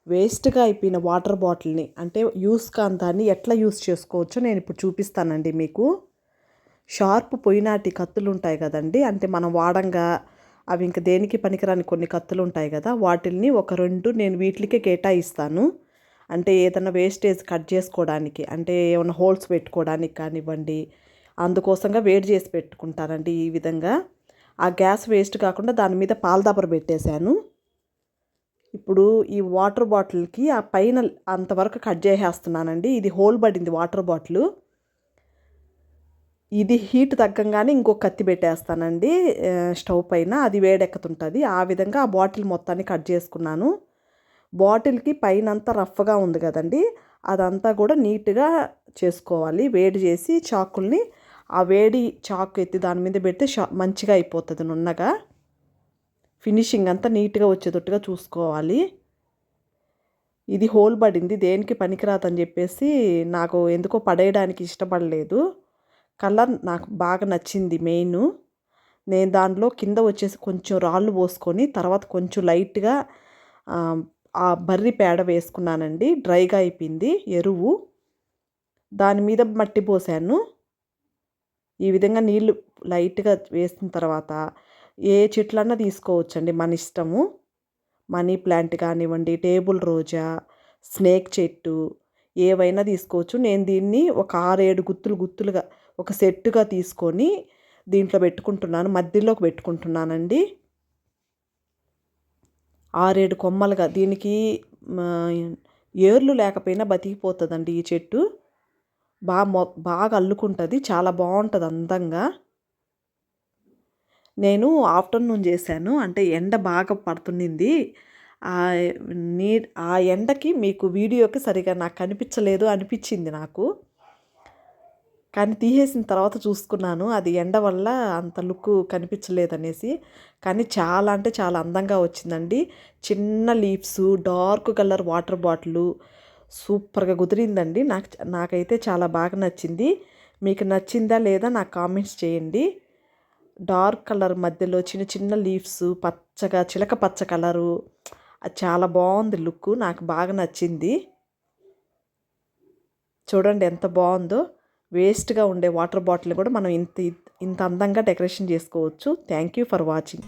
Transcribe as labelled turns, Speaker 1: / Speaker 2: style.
Speaker 1: వేస్ట్గా అయిపోయిన వాటర్ బాటిల్ని అంటే యూస్ కాని దాన్ని ఎట్లా యూస్ చేసుకోవచ్చో నేను ఇప్పుడు చూపిస్తానండి మీకు. షార్ప్ పొయినాటి కత్తులు ఉంటాయి కదండి, అంటే మనం వాడంగా అవి ఇంక దేనికి పనికిరాని కొన్ని కత్తులు ఉంటాయి కదా, వాటిల్ని ఒక 2 నేను వీటికే కేటాయిస్తాను. అంటే ఏదైనా వేస్టేజ్ కట్ చేసుకోవడానికి, అంటే ఏమైనా హోల్స్ పెట్టుకోవడానికి కానివ్వండి, అందుకోసంగా వేడి చేసి పెట్టుకుంటానండి ఈ విధంగా. ఆ గ్యాస్ వేస్ట్ కాకుండా దాని మీద పాలదాబర పెట్టేశాను. ఇప్పుడు ఈ వాటర్ బాటిల్కి ఆ పైన అంతవరకు కట్ చేసేస్తున్నానండి. ఇది హోల్ పడింది వాటర్ బాటిల్. ఇది హీట్ తగ్గంగానే ఇంకో కత్తి పెట్టేస్తానండి స్టవ్ పైన, అది వేడెక్కుతుంటుంది. ఆ విధంగా ఆ బాటిల్ మొత్తాన్ని కట్ చేసుకున్నాను. బాటిల్కి పైన అంతా రఫ్గా ఉంది కదండి, అదంతా కూడా నీట్గా చేసుకోవాలి. వేడి చేసి చాకుల్ని ఆ వేడి చాకు ఎత్తి దాని మీద పెడితే మంచిగా అయిపోతుంది నున్నగా. ఫినిషింగ్ అంతా నీట్గా వచ్చేటట్టుగా చూసుకోవాలి. ఇది హోల్ పడింది, దేనికి పనికిరాదని చెప్పేసి నాకు ఎందుకో పడేయడానికి ఇష్టపడలేదు. కలర్ నాకు బాగా నచ్చింది మెయిన్. నేను దాంట్లో కింద వచ్చేసి కొంచెం రాళ్ళు పోసుకొని తర్వాత కొంచెం లైట్గా ఆ బర్రి పేడ వేసుకున్నానండి. డ్రైగా అయిపోయింది ఎరువు. దాని మీద మట్టి పోసాను. ఈ విధంగా నీళ్లు లైట్గా వేసిన తర్వాత ఏ చెట్లన్నా తీసుకోవచ్చండి మన ఇష్టము. మనీ ప్లాంట్ కానివ్వండి, టేబుల్ రోజా, స్నేక్ చెట్టు, ఏవైనా తీసుకోవచ్చు. నేను దీన్ని ఒక 6-7 గుత్తులుగా ఒక సెట్టుగా తీసుకొని దీంట్లో పెట్టుకుంటున్నాను, మధ్యలోకి పెట్టుకుంటున్నానండి. 6-7 కొమ్మలుగా. దీనికి ఏర్లు లేకపోయినా బతికిపోతుందండి ఈ చెట్టు. బాగా అల్లుకుంటుంది, చాలా బాగుంటుంది అందంగా. నేను ఆఫ్టర్నూన్ చేశాను, అంటే ఎండ బాగా పడుతుంది. ఆ ఎండకి మీకు వీడియోకి సరిగా నాకు కనిపించలేదు అనిపించింది నాకు. కానీ తీసేసిన తర్వాత చూసుకున్నాను, అది ఎండ వల్ల అంత లుక్ కనిపించలేదనేసి. కానీ చాలా అంటే చాలా అందంగా వచ్చిందండి. చిన్న leaves, dark colour water bottle సూపర్గా కుదిరిందండి. నాకైతే చాలా బాగా నచ్చింది. మీకు నచ్చిందా లేదా నాకు కామెంట్స్ చేయండి. డార్క్ కలర్ మధ్యలో చిన్న చిన్న లీవ్స్, పచ్చగా చిలక పచ్చ కలరు, చాలా బాగుంది లుక్. నాకు బాగా నచ్చింది. చూడండి ఎంత బాగుందో. వేస్ట్గా ఉండే వాటర్ బాటిల్ కూడా మనం ఇంత అందంగా డెకరేషన్ చేసుకోవచ్చు. Thank you for watching.